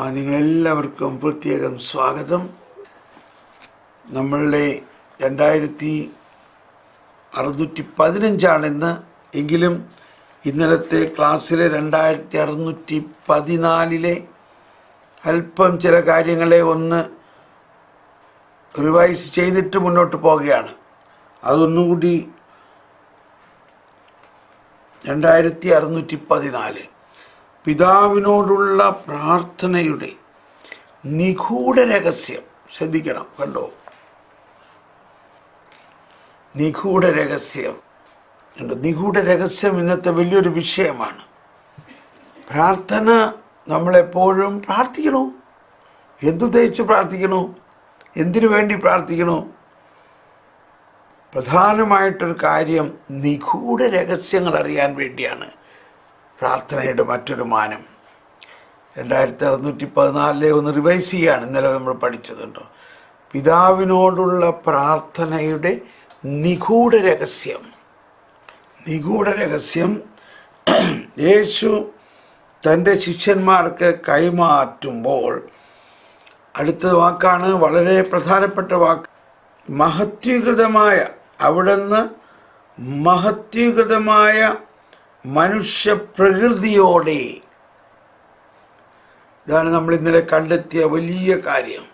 നിങ്ങളെല്ലാവർക്കും പ്രത്യേകം സ്വാഗതം. നമ്മളുടെ 2615 എങ്കിലും ഇന്നലത്തെ ക്ലാസ്സിലെ 2614 അല്പം ചില കാര്യങ്ങളെ ഒന്ന് റിവൈസ് ചെയ്തിട്ട് മുന്നോട്ട് പോവുകയാണ്. അതൊന്നുകൂടി 2614 പിതാവിനോടുള്ള പ്രാർത്ഥനയുടെ നിഗൂഢ രഹസ്യം. ശ്രദ്ധിക്കണം, കണ്ടോ? നിഗൂഢ രഹസ്യം കണ്ടോ? നിഗൂഢ രഹസ്യം ഇന്നത്തെ വലിയൊരു വിഷയമാണ്. പ്രാർത്ഥന നമ്മളെപ്പോഴും പ്രാർത്ഥിക്കണോ? എന്തുദ്ദേശിച്ച് പ്രാർത്ഥിക്കണോ? എന്തിനു വേണ്ടി പ്രാർത്ഥിക്കണോ? പ്രധാനമായിട്ടൊരു കാര്യം നിഗൂഢ രഹസ്യങ്ങൾ അറിയാൻ വേണ്ടിയാണ് പ്രാർത്ഥനയുടെ മറ്റൊരു മാനം. 2614 ഒന്ന് റിവൈസ് ചെയ്യാണ്. ഇന്നലെ നമ്മൾ പഠിച്ചതുണ്ടോ? പിതാവിനോടുള്ള പ്രാർത്ഥനയുടെ നിഗൂഢ രഹസ്യം. നിഗൂഢ രഹസ്യം യേശു തൻ്റെ ശിഷ്യന്മാർക്ക് കൈമാറ്റുമ്പോൾ അടുത്ത വാക്കാണ് വളരെ പ്രധാനപ്പെട്ട വാക്ക്. മഹത്വീകൃതമായ അവിടുന്ന് മഹത്വീകൃതമായ മനുഷ്യ പ്രകൃതിയോടെ. ഇതാണ് നമ്മൾ ഇന്നലെ കണ്ടെത്തിയ വലിയ കാര്യം.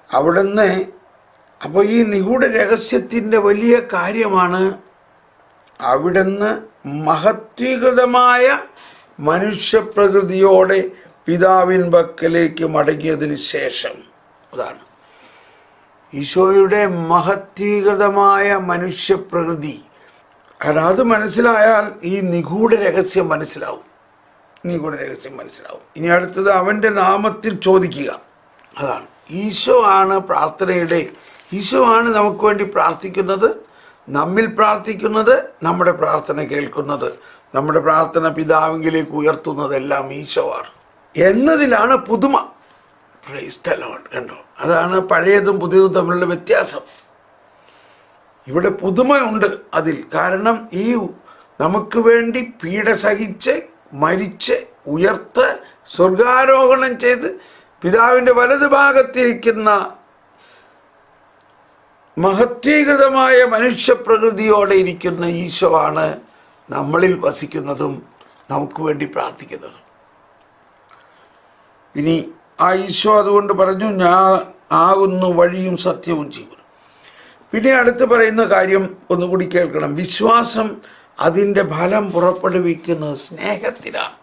അവിടുന്ന് അപ്പോൾ ഈ നിഗൂഢ രഹസ്യത്തിൻ്റെ വലിയ കാര്യമാണ് അവിടുന്ന് മഹത്വീകൃതമായ മനുഷ്യപ്രകൃതിയോടെ പിതാവിൻ പക്കലേക്ക് മടങ്ങിയതിന് ശേഷം. അതാണ് ഈശോയുടെ മഹത്വീകൃതമായ മനുഷ്യപ്രകൃതി. കാരണം അത് മനസ്സിലായാൽ ഈ നിഗൂഢ രഹസ്യം മനസ്സിലാവും. നിഗൂഢ രഹസ്യം മനസ്സിലാവും. ഇനി അടുത്തത് അവൻ്റെ നാമത്തിൽ ചോദിക്കുക. അതാണ് ഈശോ ആണ് പ്രാർത്ഥനയുടെ. ഈശോ ആണ് നമുക്ക് വേണ്ടി പ്രാർത്ഥിക്കുന്നത്, നമ്മിൽ പ്രാർത്ഥിക്കുന്നത്, നമ്മുടെ പ്രാർത്ഥന കേൾക്കുന്നത്, നമ്മുടെ പ്രാർത്ഥന പിതാവിങ്കിലേക്ക് ഉയർത്തുന്നതെല്ലാം ഈശോ ആണ് എന്നതിലാണ് പുതുമ. Price the Lord. കണ്ടോ? അതാണ് പഴയതും പുതിയതും തമ്മിലുള്ള വ്യത്യാസം. ഇവിടെ പുതുമ ഉണ്ട് അതിൽ. കാരണം ഈ നമുക്ക് വേണ്ടി പീഡ സഹിച്ച് മരിച്ച് ഉയർത്ത് സ്വർഗാരോഹണം ചെയ്ത് പിതാവിൻ്റെ വലതു ഭാഗത്തിരിക്കുന്ന മഹത്വീകൃതമായ മനുഷ്യപ്രകൃതിയോടെ ഇരിക്കുന്ന ഈശോ ആണ് നമ്മളിൽ വസിക്കുന്നതും നമുക്ക് വേണ്ടി പ്രാർത്ഥിക്കുന്നതും. ഇനി ആ ഈശോ അതുകൊണ്ട് പറഞ്ഞു, ഞാൻ ആകുന്നു വഴിയും സത്യവും ജീവനും. പിന്നെ അടുത്ത് പറയുന്ന കാര്യം ഒന്നുകൂടി കേൾക്കണം. വിശ്വാസം അതിൻ്റെ ഫലം പുറപ്പെടുവിക്കുന്നത് സ്നേഹത്തിലാണ്.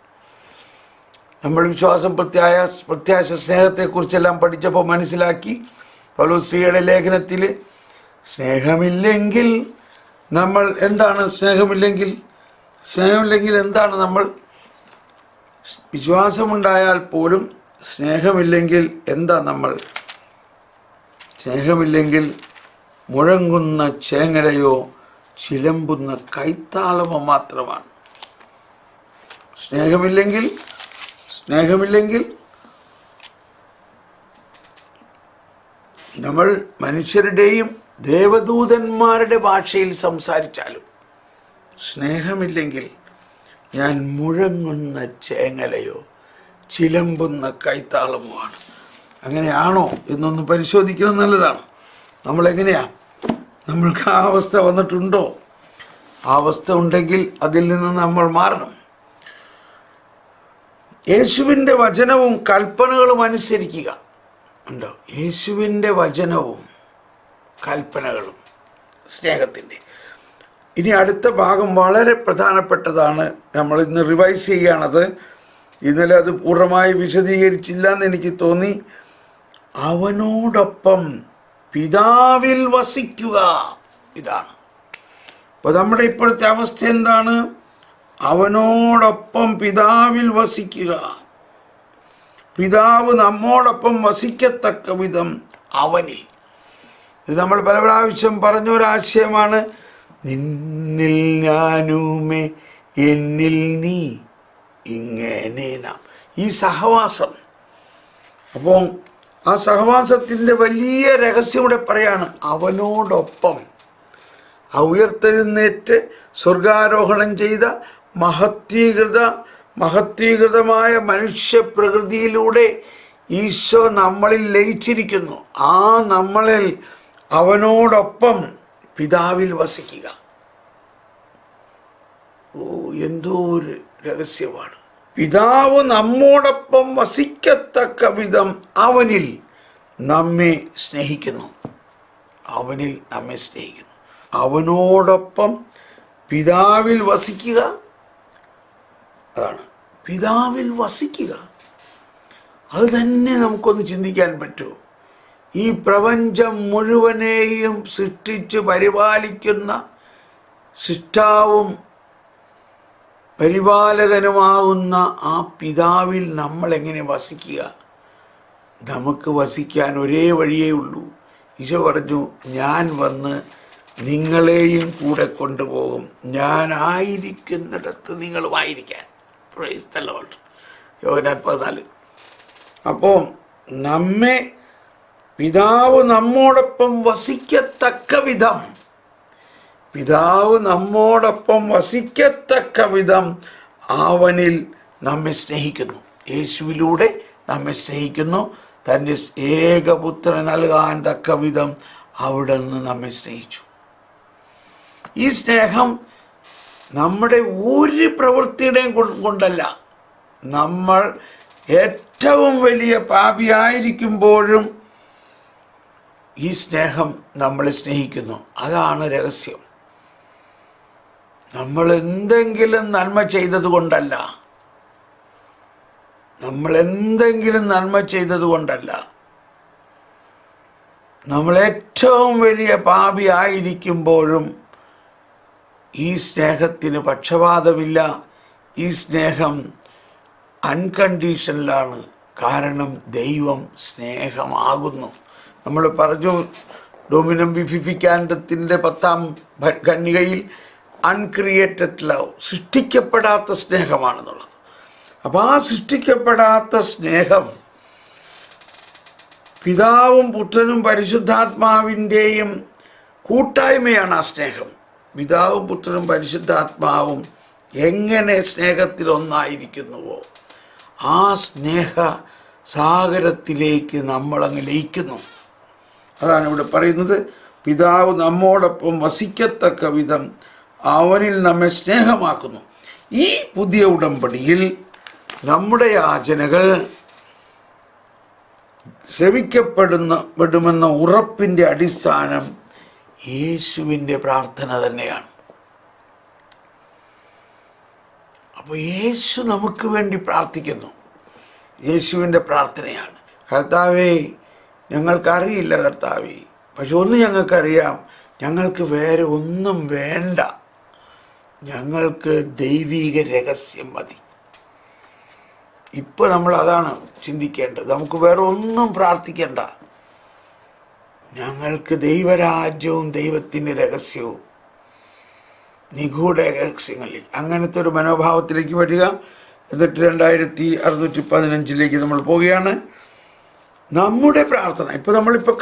നമ്മൾ വിശ്വാസം, പ്രത്യാശ, സ്നേഹത്തെക്കുറിച്ചെല്ലാം പഠിച്ചപ്പോൾ മനസ്സിലാക്കി. പൗലോസ്ലീഹയുടെ ലേഖനത്തിൽ സ്നേഹമില്ലെങ്കിൽ നമ്മൾ എന്താണ്? സ്നേഹമില്ലെങ്കിൽ എന്താണ് നമ്മൾ? വിശ്വാസമുണ്ടായാൽ പോലും സ്നേഹമില്ലെങ്കിൽ എന്താ നമ്മൾ? സ്നേഹമില്ലെങ്കിൽ മുഴങ്ങുന്ന ചേങ്ങലയോ ചിലമ്പുന്ന കൈത്താളമോ മാത്രമാണ്. സ്നേഹമില്ലെങ്കിൽ നമ്മൾ മനുഷ്യരുടെയും ദേവദൂതന്മാരുടെ ഭാഷയിൽ സംസാരിച്ചാലും സ്നേഹമില്ലെങ്കിൽ ഞാൻ മുഴങ്ങുന്ന ചേങ്ങലയോ ചിലമ്പുന്ന കൈത്താളമോ ആണ്. അങ്ങനെയാണോ എന്നൊന്ന് പരിശോധിക്കുന്നത് നല്ലതാണ്. നമ്മളെങ്ങനെയാണ്? നമ്മൾക്ക് ആ അവസ്ഥ വന്നിട്ടുണ്ടോ? ആ അവസ്ഥ ഉണ്ടെങ്കിൽ അതിൽ നിന്ന് നമ്മൾ മാറണം. യേശുവിൻ്റെ വചനവും കൽപ്പനകളും അനുസരിക്കുക. ഉണ്ടോ? യേശുവിൻ്റെ വചനവും കൽപ്പനകളും സ്നേഹത്തിൻ്റെ. ഇനി അടുത്ത ഭാഗം വളരെ പ്രധാനപ്പെട്ടതാണ്. നമ്മൾ ഇന്ന് റിവൈസ് ചെയ്യുകയാണത്. ഇന്നലെ അത് പൂർണ്ണമായി വിശദീകരിച്ചില്ല എന്ന് എനിക്ക് തോന്നി. അവനോടൊപ്പം പിതാവിൽ വസിക്കുക. ഇതാണ്. അപ്പോൾ നമ്മുടെ ഇപ്പോഴത്തെ അവസ്ഥ എന്താണ്? അവനോടൊപ്പം പിതാവിൽ വസിക്കുക. പിതാവ് നമ്മോടൊപ്പം വസിക്കത്തക്ക വിധം അവനിൽ. ഇത് നമ്മൾ പല പ്രാവശ്യം പറഞ്ഞൊരാശയമാണ്. നിന്നിൽ ഞാനുമേ എന്നിൽ നീ ഇങ്ങനെ നാം. ഈ സഹവാസം. അപ്പോൾ ആ സഹവാസത്തിൻ്റെ വലിയ രഹസ്യം ഇവിടെ പറയാണ്. അവനോടൊപ്പം ആ ഉയർത്തെഴുന്നേറ്റ് സ്വർഗാരോഹണം ചെയ്ത മഹത്വീകൃത മഹത്വീകൃതമായ മനുഷ്യ പ്രകൃതിയിലൂടെ ഈശോ നമ്മളിൽ ലയിച്ചിരിക്കുന്നു. ആ നമ്മളിൽ അവനോടൊപ്പം പിതാവിൽ വസിക്കുക. എന്തോ ഒരു രഹസ്യമാണ്. പിതാവ് നമ്മോടൊപ്പം വസിക്കത്തക്ക വിധം അവനിൽ നമ്മെ സ്നേഹിക്കുന്നു. അവനിൽ നമ്മെ സ്നേഹിക്കുന്നു. അവനോടൊപ്പം പിതാവിൽ വസിക്കുക. അതാണ് പിതാവിൽ വസിക്കുക. അത് തന്നെ നമുക്കൊന്ന് ചിന്തിക്കാൻ പറ്റുമോ? ഈ പ്രപഞ്ചം മുഴുവനെയും സൃഷ്ടിച്ച് പരിപാലിക്കുന്ന സൃഷ്ടാവും പരിപാലകനുമാകുന്ന ആ പിതാവിൽ നമ്മളെങ്ങനെ വസിക്കുക? നമുക്ക് വസിക്കാൻ ഒരേ വഴിയേ ഉള്ളൂ. ഈശോ പറഞ്ഞു, ഞാൻ വന്ന് നിങ്ങളെയും കൂടെ കൊണ്ടുപോകും, ഞാൻ ആയിരിക്കുന്നിടത്ത് നിങ്ങളുമായിരിക്കാൻ. Praise the lord. യോഹന്നാൻ 14. അപ്പോൾ നമ്മെ പിതാവ് നമ്മോടൊപ്പം വസിക്കത്തക്ക വിധം, പിതാവ് നമ്മോടൊപ്പം വസിക്കത്തക്ക വിധം അവനിൽ നമ്മെ സ്നേഹിക്കുന്നു. യേശുവിലൂടെ നമ്മെ സ്നേഹിക്കുന്നു. തൻ്റെ ഏകപുത്രനെ നൽകാൻ തക്ക വിധം അവിടെ നിന്ന് നമ്മെ സ്നേഹിച്ചു. ഈ സ്നേഹം നമ്മുടെ ഒരു പ്രവൃത്തിയുടെയും കൊണ്ടല്ല. നമ്മൾ ഏറ്റവും വലിയ പാപിയായിരിക്കുമ്പോഴും ഈ സ്നേഹം നമ്മളെ സ്നേഹിക്കുന്നു. അതാണ് രഹസ്യം. നമ്മൾ എന്തെങ്കിലും നന്മ ചെയ്തത് കൊണ്ടല്ല, നമ്മൾ ഏറ്റവും വലിയ പാപിയായിരിക്കുമ്പോഴും ഈ സ്നേഹത്തിന് പക്ഷപാതമില്ല. ഈ സ്നേഹം അൺകണ്ടീഷണലാണ്. കാരണം ദൈവം സ്നേഹമാകുന്നു. നമ്മൾ പറഞ്ഞു, ഡോമിനം വിഫിഫിക്കാൻഡത്തിൻ്റെ 10ാം ഖണ്ഡികയിൽ അൺക്രിയേറ്റഡ് ലവ്, സൃഷ്ടിക്കപ്പെടാത്ത സ്നേഹമാണെന്നുള്ളത്. അപ്പോൾ ആ സൃഷ്ടിക്കപ്പെടാത്ത സ്നേഹം പിതാവും പുത്രനും പരിശുദ്ധാത്മാവിൻ്റെയും കൂട്ടായ്മയാണ്. ആ സ്നേഹം പിതാവും പുത്രനും പരിശുദ്ധാത്മാവും എങ്ങനെ സ്നേഹത്തിൽ ഒന്നായിരിക്കുന്നുവോ ആ സ്നേഹ സാഗരത്തിലേക്ക് നമ്മളങ്ങ് ലയിക്കുന്നു. അതാണ് ഇവിടെ പറയുന്നത്. പിതാവ് നമ്മോടൊപ്പം വസിക്കത്തക്ക വിധം അവനിൽ നമ്മെ സ്നേഹമാക്കുന്നു. ഈ പുതിയ ഉടമ്പടിയിൽ നമ്മുടെ യാചനകൾ ശ്രവിക്കപ്പെടുമെന്ന ഉറപ്പിൻ്റെ അടിസ്ഥാനം യേശുവിൻ്റെ പ്രാർത്ഥന തന്നെയാണ്. അപ്പോൾ യേശു നമുക്ക് വേണ്ടി പ്രാർത്ഥിക്കുന്നു. യേശുവിൻ്റെ പ്രാർത്ഥനയാണ്, കർത്താവേ, ഞങ്ങൾക്കറിയില്ല കർത്താവേ, പക്ഷെ ഒന്ന് ഞങ്ങൾക്കറിയാം, ഞങ്ങൾക്ക് വേറെ ഒന്നും വേണ്ട, ഞങ്ങൾക്ക് ദൈവിക രഹസ്യം മതി. ഇപ്പോൾ നമ്മൾ അതാണ് ചിന്തിക്കേണ്ടത്. നമുക്ക് വേറെ ഒന്നും പ്രാർത്ഥിക്കേണ്ട. ഞങ്ങൾക്ക് ദൈവരാജ്യവും ദൈവത്തിൻ്റെ രഹസ്യവും നിഗൂഢ രഹസ്യങ്ങളിൽ അങ്ങനത്തെ ഒരു മനോഭാവത്തിലേക്ക് വരിക. എന്നിട്ട് 2615 നമ്മൾ പോവുകയാണ്. നമ്മുടെ പ്രാർത്ഥന ഇപ്പോൾ നമ്മളിപ്പോൾ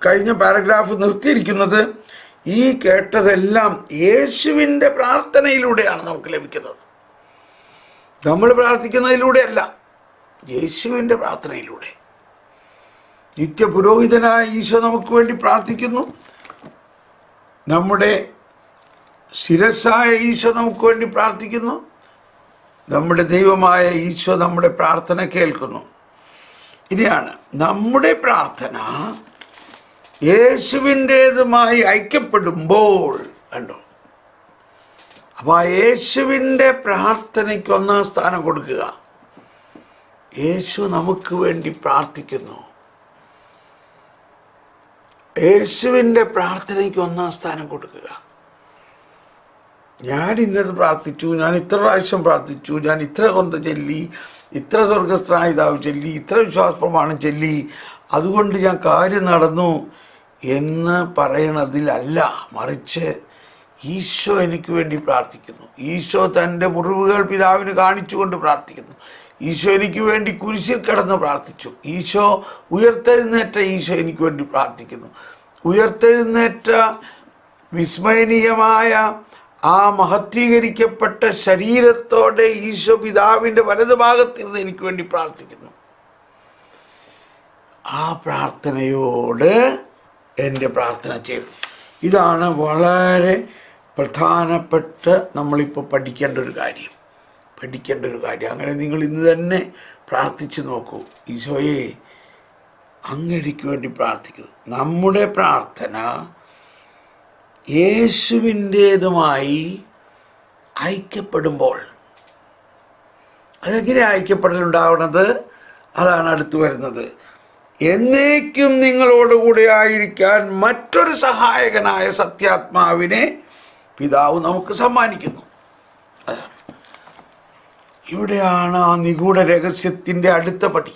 കഴിഞ്ഞ പാരഗ്രാഫ് നിർത്തിയിരിക്കുന്നത് ഈ കേട്ടതെല്ലാം യേശുവിൻ്റെ പ്രാർത്ഥനയിലൂടെയാണ് നമുക്ക് ലഭിക്കുന്നത്. നമ്മൾ പ്രാർത്ഥിക്കുന്നതിലൂടെയല്ല, യേശുവിൻ്റെ പ്രാർത്ഥനയിലൂടെ. നിത്യപുരോഹിതനായ ഈശോ നമുക്ക് വേണ്ടി പ്രാർത്ഥിക്കുന്നു. നമ്മുടെ ശിരസ്സായ ഈശോ നമുക്ക് വേണ്ടി പ്രാർത്ഥിക്കുന്നു. നമ്മുടെ ദൈവമായ ഈശോ നമ്മുടെ പ്രാർത്ഥന കേൾക്കുന്നു. ഇനിയാണ് നമ്മുടെ പ്രാർത്ഥന യേശുവിൻ്റേതുമായി ഐക്യപ്പെടുമ്പോൾ കണ്ടോ. അപ്പോൾ ആ യേശുവിൻ്റെ പ്രാർത്ഥനയ്ക്ക് 1ാം സ്ഥാനം കൊടുക്കുക. യേശു നമുക്ക് വേണ്ടി പ്രാർത്ഥിക്കുന്നു. യേശുവിൻ്റെ പ്രാർത്ഥനയ്ക്ക് 1ാം സ്ഥാനം കൊടുക്കുക. ഞാൻ ഇന്നത് പ്രാർത്ഥിച്ചു, ഞാൻ ഇത്ര പ്രാവശ്യം പ്രാർത്ഥിച്ചു, ഞാൻ ഇത്ര കൊന്ത ചൊല്ലി, ഇത്ര സ്വർഗസ്ഥനായിതാവ് ചൊല്ലി, ഇത്ര വിശ്വാസപ്രമാണം ചൊല്ലി, അതുകൊണ്ട് ഞാൻ കാര്യം നടന്നു എന്ന് പറയണതിലല്ല, മറിച്ച് ഈശോ എനിക്ക് വേണ്ടി പ്രാർത്ഥിക്കുന്നു. ഈശോ തൻ്റെ മുറിവുകൾ പിതാവിന് കാണിച്ചുകൊണ്ട് പ്രാർത്ഥിക്കുന്നു. ഈശോ എനിക്ക് വേണ്ടി കുരിശിൽ കിടന്ന് പ്രാർത്ഥിച്ചു. ഈശോ ഉയർത്തെഴുന്നേറ്റ ഈശോ എനിക്ക് വേണ്ടി പ്രാർത്ഥിക്കുന്നു. ഉയർത്തെഴുന്നേറ്റ വിസ്മയനീയമായ ആ മഹത്വീകരിക്കപ്പെട്ട ശരീരത്തോടെ ഈശോ പിതാവിൻ്റെ വലതുഭാഗത്തിരുന്ന് എനിക്ക് വേണ്ടി പ്രാർത്ഥിക്കുന്നു. ആ പ്രാർത്ഥനയോട് എൻ്റെ പ്രാർത്ഥന ചേർന്നു. ഇതാണ് വളരെ പ്രധാനപ്പെട്ട നമ്മളിപ്പോൾ പഠിക്കേണ്ട ഒരു കാര്യം. അങ്ങനെ നിങ്ങൾ ഇന്ന് തന്നെ പ്രാർത്ഥിച്ചു നോക്കൂ. ഈശോയെ, അങ്ങേക്ക് വേണ്ടി പ്രാർത്ഥിക്കുന്നു. നമ്മുടെ പ്രാർത്ഥന യേശുവിൻ്റേതുമായി ഐക്യപ്പെടുമ്പോൾ, അതെങ്ങനെ ഐക്യപ്പെടലുണ്ടാവുന്നത്? അതാണ് അടുത്ത് വരുന്നത്. എന്നേക്കും നിങ്ങളോടുകൂടെ ആയിരിക്കാൻ മറ്റൊരു സഹായകനായ സത്യാത്മാവിനെ പിതാവ് നമുക്ക് സമ്മാനിക്കുന്നു. അതാണ് ഇവിടെയാണ് ആ നിഗൂഢ രഹസ്യത്തിൻ്റെ അടുത്ത പടി.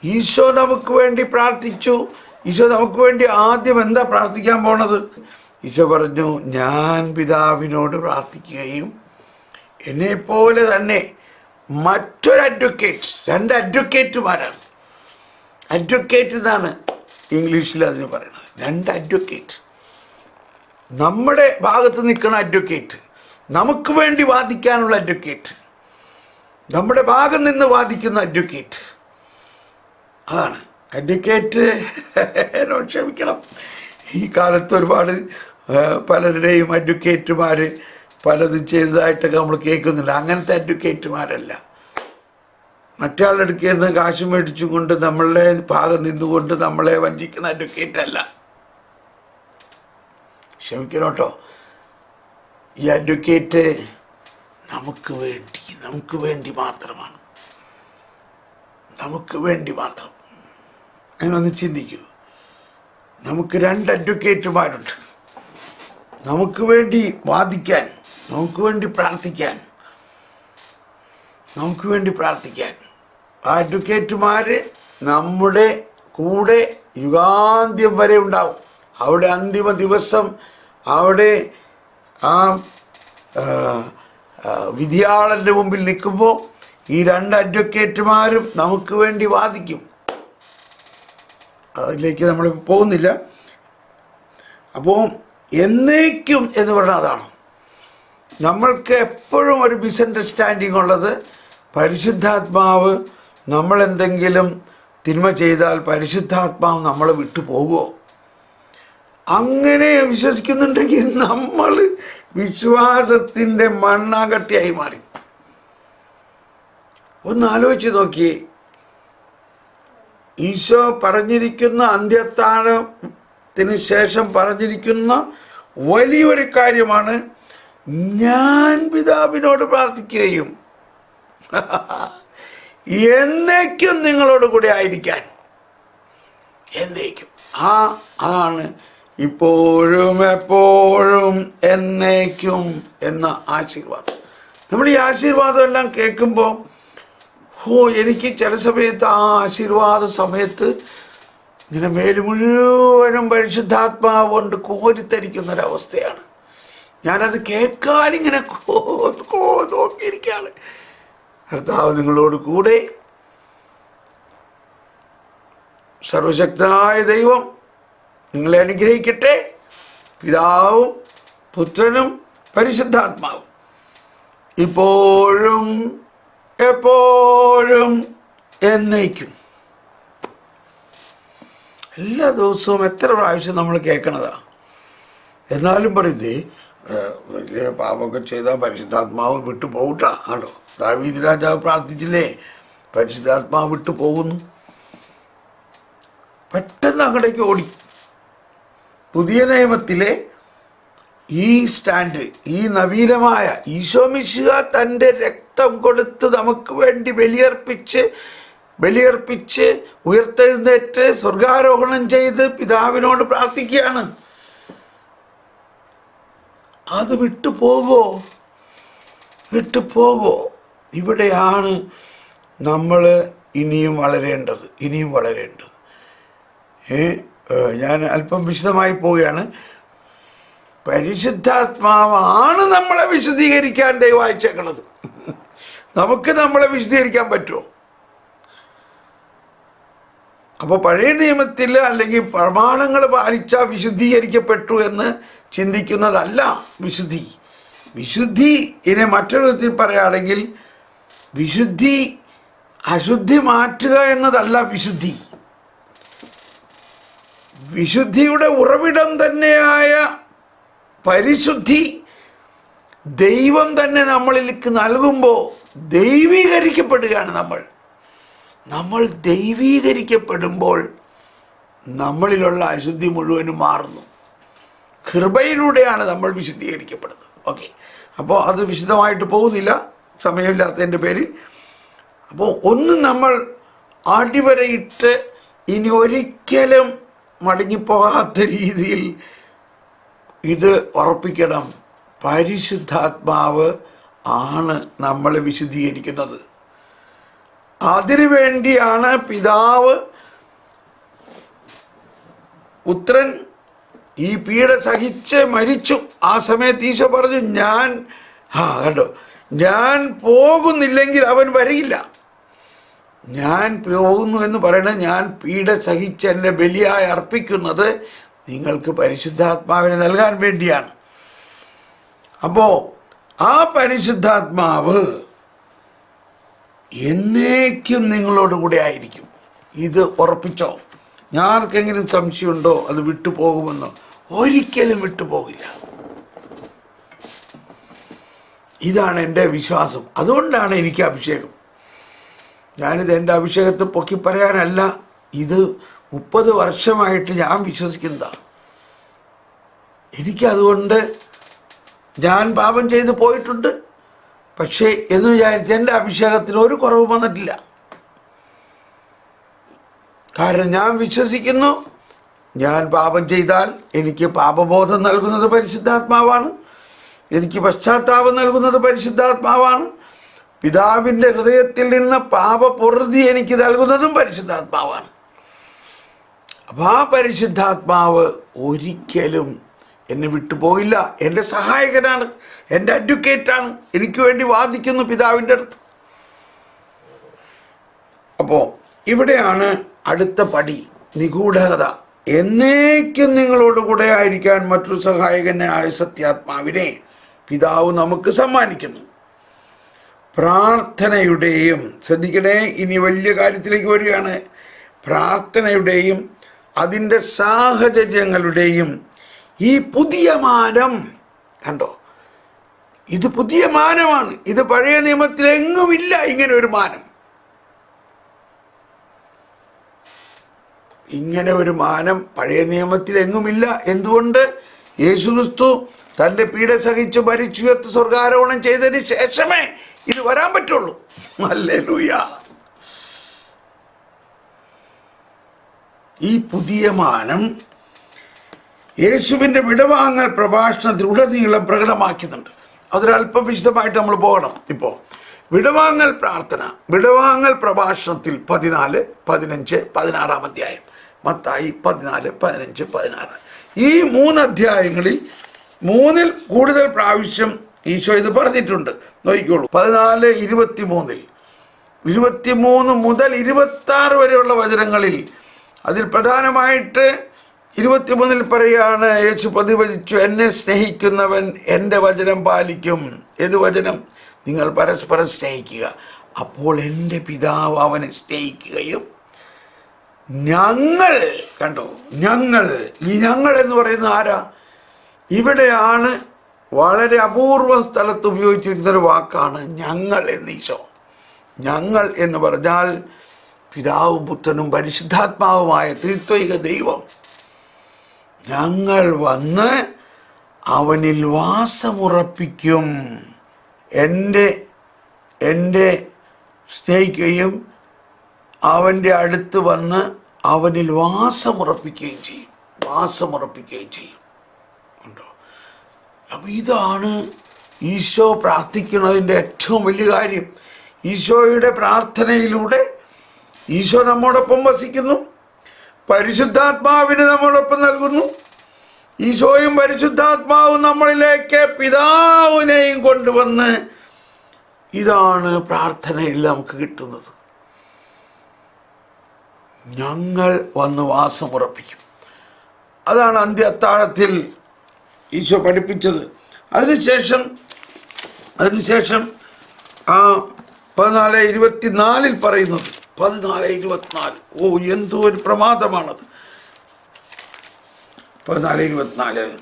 ഈശോ നമുക്ക് വേണ്ടി പ്രാർത്ഥിച്ചു. ഈശോ നമുക്ക് വേണ്ടി ആദ്യം എന്താ പ്രാർത്ഥിക്കാൻ പോണത്? ഈശോ പറഞ്ഞു, ഞാൻ പിതാവിനോട് പ്രാർത്ഥിക്കുകയും എന്നെപ്പോലെ തന്നെ മറ്റൊരു അഡ്വക്കേറ്റ്, 2 അഡ്വക്കേറ്റുമാരാണ്. അഡ്വക്കേറ്റ് എന്നാണ് ഇംഗ്ലീഷിൽ അതിന് പറയുന്നത്. 2 അഡ്വക്കേറ്റ്, നമ്മുടെ ഭാഗത്ത് നിൽക്കുന്ന അഡ്വക്കേറ്റ്, നമുക്ക് വേണ്ടി വാദിക്കാനുള്ള അഡ്വക്കേറ്റ്, നമ്മുടെ ഭാഗം നിന്ന് വാദിക്കുന്ന അഡ്വക്കേറ്റ്. അതാണ് അഡ്വക്കേറ്റ്. എന്നോട് ക്ഷമിക്കണം, ഈ കാലത്ത് ഒരുപാട് പലരുടെയും അഡ്വക്കേറ്റുമാർ പലതും ചെയ്തതായിട്ടൊക്കെ നമ്മൾ കേൾക്കുന്നില്ല. അങ്ങനത്തെ അഡ്വക്കേറ്റുമാരല്ല. മറ്റാളുടെ അടുക്കൽ നിന്ന് കാശ് മേടിച്ചും കൊണ്ട് നമ്മളുടെ ഭാഗം നിന്നുകൊണ്ട് നമ്മളെ വഞ്ചിക്കുന്ന അഡ്വക്കേറ്റല്ല. ക്ഷമിക്കണം കേട്ടോ. ഈ അഡ്വക്കേറ്റ് നമുക്ക് വേണ്ടി മാത്രമാണ്. നമുക്ക് വേണ്ടി മാത്രം. അതിനൊന്ന് ചിന്തിക്കൂ. നമുക്ക് 2 അഡ്വക്കേറ്റുമാരുണ്ട്. നമുക്ക് വേണ്ടി വാദിക്കാൻ, നമുക്ക് വേണ്ടി പ്രാർത്ഥിക്കാൻ. ആ അഡ്വക്കേറ്റുമാർ നമ്മുടെ കൂടെ യുഗാന്ത്യം വരെ ഉണ്ടാവും. അവിടെ അന്തിമ ദിവസം അവിടെ ആ വിധിയാളൻ്റെ മുമ്പിൽ നിൽക്കുമ്പോൾ ഈ 2 അഡ്വക്കേറ്റുമാരും നമുക്ക് വേണ്ടി വാദിക്കും. അതിലേക്ക് നമ്മൾ പോകുന്നില്ല. അപ്പോൾ എന്നേക്കും എന്ന് പറഞ്ഞാൽ അതാണ്. നമ്മൾക്ക് എപ്പോഴും ഒരു മിസ്അണ്ടർസ്റ്റാൻഡിങ് ഉള്ളത്, പരിശുദ്ധാത്മാവ് നമ്മളെന്തെങ്കിലും തിന്മ ചെയ്താൽ പരിശുദ്ധാത്മാവ് നമ്മളെ വിട്ടു പോകുമോ? അങ്ങനെ വിശ്വസിക്കുന്നുണ്ടെങ്കിൽ നമ്മൾ വിശ്വാസത്തിൻ്റെ മണ്ണാകട്ടിയായി മാറി. ഒന്ന് ആലോചിച്ച് നോക്കിയേ. ഈശോ പറഞ്ഞിരിക്കുന്ന അന്ത്യത്താഴത്തിന് ശേഷം പറഞ്ഞിരിക്കുന്ന വലിയൊരു കാര്യമാണ്, ഞാൻ പിതാവിനോട് പ്രാർത്ഥിക്കുകയും എന്നേക്കും നിങ്ങളോട് കൂടെ ആയിരിക്കാൻ. എന്നേക്കും. അതാണ് ഇപ്പോഴും എപ്പോഴും എന്നേക്കും എന്ന ആശീർവാദം. നമ്മൾ ഈ ആശീർവാദം എല്ലാം കേൾക്കുമ്പോൾ എനിക്ക് ചില സമയത്ത് ആ ആശീർവാദ സമയത്ത് ഇങ്ങനെ മേല് മുഴുവനും പരിശുദ്ധാത്മാവ് കൊണ്ട് കോരിത്തരിക്കുന്നൊരവസ്ഥയാണ്. ഞാനത് കേൾക്കാനിങ്ങനെ നോക്കിയിരിക്കുകയാണ്. കർത്താവ് നിങ്ങളോട് കൂടെ, സർവശക്തനായ ദൈവം നിങ്ങളെ അനുഗ്രഹിക്കട്ടെ. പിതാവും പുത്രനും പരിശുദ്ധാത്മാവും ഇപ്പോഴും എപ്പോഴും എന്നേക്കും. എല്ലാ ദിവസവും എത്ര പ്രാവശ്യം നമ്മൾ കേൾക്കണതാ. എന്നാലും പറയുന്നേ, വലിയ പാപമൊക്കെ ചെയ്താൽ പരിശുദ്ധാത്മാവ് വിട്ടു പോകട്ടാ. ആണോ? ദാവീദ് രാജാവ് പ്രാർത്ഥിച്ചില്ലേ, പരിശുദ്ധാത്മാവ് വിട്ടു പോകുന്നു. പെട്ടെന്ന് അങ്ങടേക്ക് ഓടി. പുതിയ നിയമത്തിലെ ഈ സ്റ്റാൻഡ്, ഈ നവീനമായ ഈശോ മിശിഹ തൻ്റെ രക്തം കൊടുത്ത് നമുക്ക് വേണ്ടി ബലിയർപ്പിച്ച് ഉയർത്തെഴുന്നേറ്റ് സ്വർഗാരോഹണം ചെയ്ത് പിതാവിനോട് പ്രാർത്ഥിക്കുകയാണ്. അത് വിട്ടുപോകോ? ഇവിടെയാണ് നമ്മൾ ഇനിയും വളരേണ്ടത്. ഞാൻ അല്പം വിശദമായി പോവുകയാണ്. പരിശുദ്ധാത്മാവാണ് നമ്മളെ വിശദീകരിക്കാൻ ദൈവം അയച്ചേക്കണത്. നമുക്ക് നമ്മളെ വിശദീകരിക്കാൻ പറ്റുമോ? അപ്പോൾ പഴയ നിയമത്തിൽ അല്ലെങ്കിൽ പ്രമാണങ്ങൾ പാലിച്ചാൽ വിശുദ്ധീകരിക്കപ്പെട്ടു എന്ന് ചിന്തിക്കുന്നതല്ല വിശുദ്ധി. വിശുദ്ധി ഇതിനെ മറ്റൊരു വിധത്തിൽ പറയുകയാണെങ്കിൽ വിശുദ്ധി അശുദ്ധി മാറ്റുക എന്നതല്ല വിശുദ്ധി. വിശുദ്ധിയുടെ ഉറവിടം തന്നെയായ പരിശുദ്ധി ദൈവം തന്നെ നമ്മളിലേക്ക് നൽകുമ്പോൾ ദൈവീകരിക്കപ്പെടുകയാണ്. നമ്മൾ ദൈവീകരിക്കപ്പെടുമ്പോൾ നമ്മളിലുള്ള അശുദ്ധി മുഴുവനും മാറുന്നു. കൃപയിലൂടെയാണ് നമ്മൾ വിശുദ്ധീകരിക്കപ്പെടുന്നത്. ഓക്കെ, അപ്പോൾ അത് വിശദമായിട്ട് പോകുന്നില്ല, സമയമില്ലാത്തതിൻ്റെ പേരിൽ. അപ്പോൾ ഒന്നും നമ്മൾ അടിവരയിട്ട് ഇനി ഒരിക്കലും മടങ്ങിപ്പോകാത്ത രീതിയിൽ ഇത് ഉറപ്പിക്കണം. പരിശുദ്ധാത്മാവ് ആണ് നമ്മളെ വിശുദ്ധീകരിക്കുന്നത്. അതിനു വേണ്ടിയാണ് പിതാവ് പുത്രൻ ഈ പീഡ സഹിച്ച് മരിച്ചു. ആ സമയത്ത് ഈശോ പറഞ്ഞു, ഞാൻ പോകുന്നില്ലെങ്കിൽ അവൻ വരില്ല. ഞാൻ പോകുന്നു എന്ന് പറയണത് ഞാൻ പീഡ സഹിച്ച് എന്നെ ബലിയായി അർപ്പിക്കുന്നത് നിങ്ങൾക്ക് പരിശുദ്ധാത്മാവിനെ നൽകാൻ വേണ്ടിയാണ്. അപ്പോൾ ആ പരിശുദ്ധാത്മാവ് എന്നേക്കും നിങ്ങളോട് കൂടെ ആയിരിക്കും. ഇത് ഉറപ്പിച്ചോ. ആർക്കെങ്കിലും സംശയമുണ്ടോ അത് വിട്ടുപോകുമെന്നോ? ഒരിക്കലും വിട്ടുപോകില്ല. ഇതാണ് എൻ്റെ വിശ്വാസം. അതുകൊണ്ടാണ് എനിക്ക് അഭിഷേകം. ഞാനിത് എൻ്റെ അഭിഷേകത്തെ പൊക്കി പറയാനല്ല, ഇത് 30 വർഷമായിട്ട് ഞാൻ വിശ്വസിക്കുന്നതാണ്. എനിക്കതുകൊണ്ട് ഞാൻ പാപം ചെയ്ത് പോയിട്ടുണ്ട്, പക്ഷേ എന്ന് വിചാരിച്ച് എൻ്റെ അഭിഷേകത്തിന് ഒരു കുറവ് വന്നിട്ടില്ല. കാരണം ഞാൻ വിശ്വസിക്കുന്നു, ഞാൻ പാപം ചെയ്താൽ എനിക്ക് പാപബോധം നൽകുന്നത് പരിശുദ്ധാത്മാവാണ്, എനിക്ക് പശ്ചാത്താപം നൽകുന്നത് പരിശുദ്ധാത്മാവാണ്, പിതാവിൻ്റെ ഹൃദയത്തിൽ നിന്ന് പാപപൂർത്തി എനിക്ക് നൽകുന്നതും പരിശുദ്ധാത്മാവാണ്. അപ്പോൾ ആ പരിശുദ്ധാത്മാവ് ഒരിക്കലും എന്നെ വിട്ടുപോയില്ല. എൻ്റെ സഹായകനാണ്, എൻ്റെ അഡ്വക്കേറ്റാണ്, എനിക്ക് വേണ്ടി വാദിക്കുന്നു പിതാവിൻ്റെ അടുത്ത്. അപ്പോൾ ഇവിടെയാണ് അടുത്ത പടി, നിഗൂഢത. എന്നേക്കും നിങ്ങളോടുകൂടെ ആയിരിക്കാൻ മറ്റൊരു സഹായകനായ സത്യാത്മാവിനെ പിതാവ് നമുക്ക് സമ്മാനിക്കുന്നു. പ്രാർത്ഥനയുടെയും, ശ്രദ്ധിക്കണേ, ഇനി വലിയ കാര്യത്തിലേക്ക് വരികയാണ്, പ്രാർത്ഥനയുടെയും അതിൻ്റെ സാഹചര്യങ്ങളുടെയും ഈ പുതിയ മാനം കണ്ടോ. ഇത് പുതിയ മാനമാണ്. ഇത് പഴയ നിയമത്തിലെങ്ങുമില്ല ഇങ്ങനെ ഒരു മാനം. ഇങ്ങനെ ഒരു മാനം പഴയ നിയമത്തിലെങ്ങുമില്ല. എന്തുകൊണ്ട്? യേശുക്രിസ്തു തൻ്റെ പീഡ സഹിച്ച് മരിച്ചുയർത്ത് സ്വർഗാരോഹണം ചെയ്തതിന് ശേഷമേ ഇത് വരാൻ പറ്റുള്ളൂ. ഹല്ലേലൂയ. ഈ പുതിയ മാനം യേശുവിൻ്റെ വിടവാങ്ങൽ പ്രഭാഷണത്തിൽ ഉടനീളം പ്രകടമാക്കുന്നുണ്ട്. അതിലല്പം വിശദമായിട്ട് നമ്മൾ പോകണം. ഇപ്പോൾ വിടവാങ്ങൽ പ്രാർത്ഥന, വിടവാങ്ങൽ പ്രഭാഷണത്തിൽ 14, 15, 16 അധ്യായം, മത്തായി 14, 15, 16, ഈ 3 അധ്യായങ്ങളിൽ 3-ൽ കൂടുതൽ പ്രാവശ്യം ഈശോ ഇത് പറഞ്ഞിട്ടുണ്ട്. നോക്കിക്കോളൂ. 14, 23, 23 മുതൽ 26 വരെയുള്ള വചനങ്ങളിൽ അതിൽ പ്രധാനമായിട്ട് 23-ൽ പറയുകയാണ്, യേശു പ്രതിവചിച്ചു, എന്നെ സ്നേഹിക്കുന്നവൻ എൻ്റെ വചനം പാലിക്കും. ഏത് വചനം? നിങ്ങൾ പരസ്പരം സ്നേഹിക്കുക, അപ്പോൾ എൻ്റെ പിതാവ് അവനെ സ്നേഹിക്കുകയും ഞങ്ങൾ, കണ്ടോ, ഞങ്ങൾ, ഈ ഞങ്ങൾ എന്ന് പറയുന്നത് ആരാ? ഇവിടെയാണ് വളരെ അപൂർവ സ്ഥലത്ത് ഉപയോഗിച്ചിരിക്കുന്നൊരു വാക്കാണ് ഞങ്ങൾ എന്ന്. ഈശോ ഞങ്ങൾ എന്ന് പറഞ്ഞാൽ പിതാവും പുത്രനും പരിശുദ്ധാത്മാവുമായ ത്രിത്വൈക ദൈവം ഞങ്ങൾ വന്ന് അവനിൽ വാസമുറപ്പിക്കും. എൻ്റെ സ്നേഹിക്കുകയും അവൻ്റെ അടുത്ത് വന്ന് അവനിൽ വാസമുറപ്പിക്കുകയും ചെയ്യും. ഉണ്ടോ? അപ്പോൾ ഇതാണ് ഈശോ പ്രാർത്ഥിക്കുന്നതിൻ്റെ ഏറ്റവും വലിയ കാര്യം. ഈശോയുടെ പ്രാർത്ഥനയിലൂടെ ഈശോ നമ്മോടൊപ്പം വസിക്കുന്നു, പരിശുദ്ധാത്മാവിന് നമ്മളൊപ്പം നൽകുന്നു. ഈശോയും പരിശുദ്ധാത്മാവും നമ്മളിലേക്ക് പിതാവിനെയും കൊണ്ടുവന്ന്, ഇതാണ് പ്രാർത്ഥനയിൽ നമുക്ക് കിട്ടുന്നത്. ഞങ്ങൾ വന്ന് വാസമുറപ്പിക്കും. അതാണ് അന്ത്യ അത്താഴത്തിൽ ഈശോ പഠിപ്പിച്ചത്. അതിനുശേഷം അതിനുശേഷം 14:24 പറയുന്നത്, 14:24, ഓ എന്തോ ഒരു പ്രമാദമാണത്. 14:24,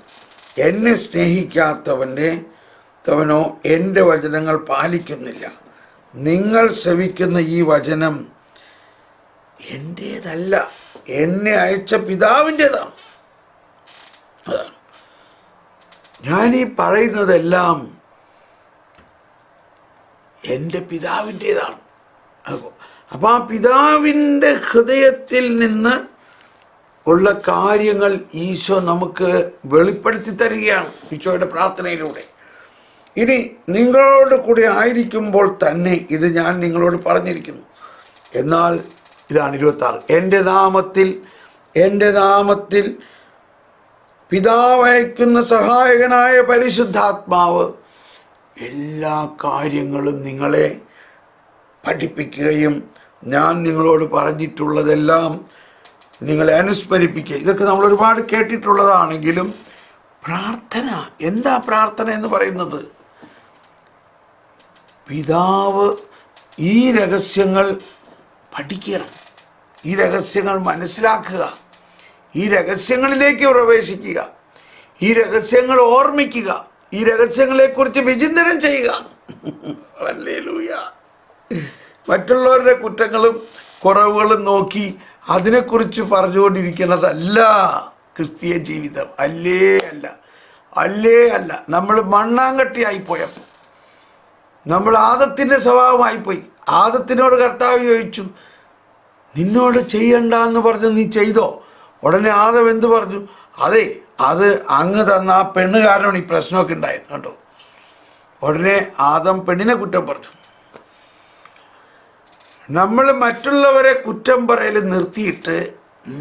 എന്നെ സ്നേഹിക്കാത്തവനോ എൻ്റെ വചനങ്ങൾ പാലിക്കുന്നില്ല. നിങ്ങൾ ശ്രവിക്കുന്ന ഈ വചനം എൻ്റേതല്ല, എന്നെ അയച്ച പിതാവിൻ്റെതാണ്. അതാണ് ഞാനീ പറയുന്നതെല്ലാം എൻ്റെ പിതാവിൻ്റേതാണ്. അപ്പം ആ പിതാവിൻ്റെ ഹൃദയത്തിൽ നിന്ന് ഉള്ള കാര്യങ്ങൾ ഈശോ നമുക്ക് വെളിപ്പെടുത്തി തരികയാണ് ഈശോയുടെ പ്രാർത്ഥനയിലൂടെ. ഇനി നിങ്ങളോട് കൂടി ആയിരിക്കുമ്പോൾ തന്നെ ഇത് ഞാൻ നിങ്ങളോട് പറഞ്ഞിരിക്കുന്നു. എന്നാൽ ഇതാണ് 26, എൻ്റെ നാമത്തിൽ പിതാവ് അയക്കുന്ന സഹായകനായ പരിശുദ്ധാത്മാവ് എല്ലാ കാര്യങ്ങളും നിങ്ങളെ പഠിപ്പിക്കുകയും ഞാൻ നിങ്ങളോട് പറഞ്ഞിട്ടുള്ളതെല്ലാം നിങ്ങളെ അനുസ്മരിപ്പിക്കുക. ഇതൊക്കെ നമ്മൾ ഒരുപാട് കേട്ടിട്ടുള്ളതാണെങ്കിലും പ്രാർത്ഥന, എന്താ പ്രാർത്ഥന എന്ന് പറയുന്നത്? പിതാവ് ഈ രഹസ്യങ്ങൾ പഠിക്കണം, ഈ രഹസ്യങ്ങൾ മനസ്സിലാക്കുക, ഈ രഹസ്യങ്ങളിലേക്ക് പ്രവേശിക്കുക, ഈ രഹസ്യങ്ങൾ ഓർമ്മിക്കുക, ഈ രഹസ്യങ്ങളെക്കുറിച്ച് വിചിന്തനം ചെയ്യുക. ഹല്ലേലൂയ. മറ്റുള്ളവരുടെ കുറ്റങ്ങളും കുറവുകളും നോക്കി അതിനെക്കുറിച്ച് പറഞ്ഞുകൊണ്ടിരിക്കുന്നതല്ല ക്രിസ്തീയ ജീവിതം. അല്ലേ അല്ല. നമ്മൾ മണ്ണാങ്കട്ടിയായിപ്പോയപ്പോൾ, നമ്മൾ ആദത്തിൻ്റെ സ്വഭാവമായിപ്പോയി. ആദത്തിനോട് കർത്താവ് ചോദിച്ചു, നിന്നോട് ചെയ്യണ്ട എന്ന് പറഞ്ഞു, നീ ചെയ്തോ? ഉടനെ ആദം എന്ത് പറഞ്ഞു? അതെ, അത് അങ്ങ് തന്ന ആ പെണ്ണ് കാരണമാണ് ഈ പ്രശ്നമൊക്കെ ഉണ്ടായത് കേട്ടോ. ഉടനെ ആദം പെണ്ണിനെ കുറ്റം പറഞ്ഞു. നമ്മൾ മറ്റുള്ളവരെ കുറ്റം പറയൽ നിർത്തിയിട്ട്